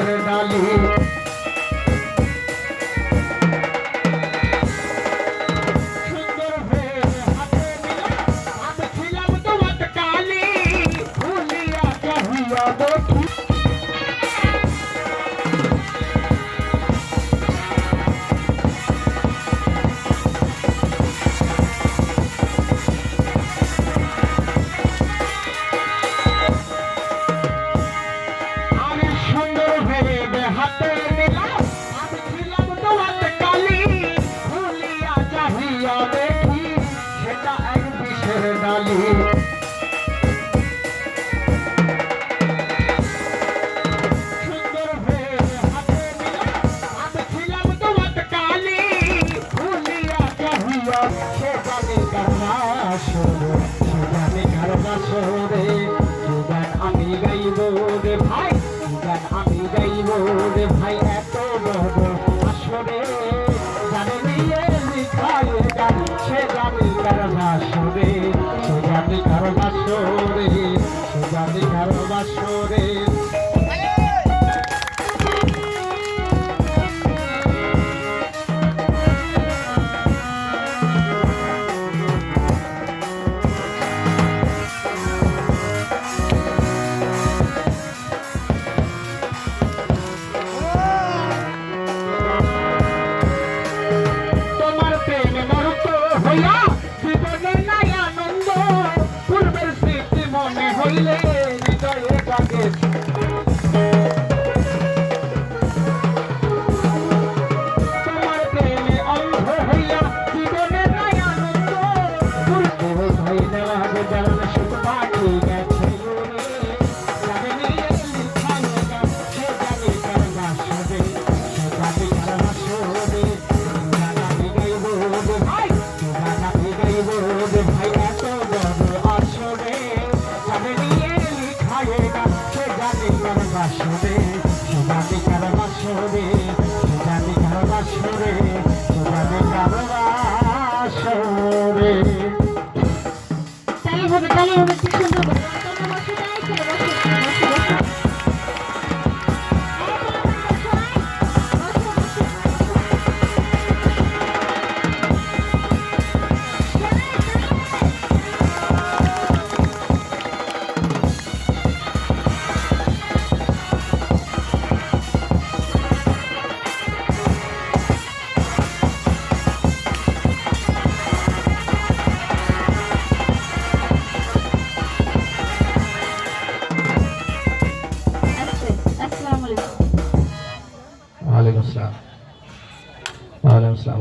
বিষের ডালি সুন্দর হয়ে হাতে নিলাম আমি ছিলাম তোমার কালি ভুলিয়া চাহিয়া দেখি হাতে নিলাম আমি ছিলাম তোমার কালি ভুলিয়া চাহিয়া দেখি সেটা এক বিষের ডালি সুন্দর হয়ে হাতে নিলাম আমি ছিলাম তোমার কালি ভুলিয়া চাহিয়া সে জানে কারবাসরে সে জানে কারবাসরে কি গান আমি গাইব রে ভাই গান আমি গাইব রে ভাই এত বড় আসরে জানে নিয়ে লিখায় গান সে জানে কার বাসরে সে জানে কার বাসরে সে জানে কার বাসরে হইয়া জীবনে নাই আনন্দ পূর্বের স্মৃতি মনে হইলে হৃদয়ে জাগে তোমার প্রেমে অন্ধ হইয়া জীবনে নাই আনন্দ পূর্বে হইলে জান সুখ পাখি গেছে জানে নিয়ে লিখায় গান সে জানে কার বাসরে সে জানে কার বাসরে গান আমি গাইব রে ভাই ভাই এত বড় আসরে জানে নিয়ে লিখায় গান সে জানে কার বাসরে সে জানে কার বাসরে সে জানে কার বাসরে সে জানে কার বাসরে তাই হবে কি সুন্দর করে Waalaikumsalam. Waalaikumsalam.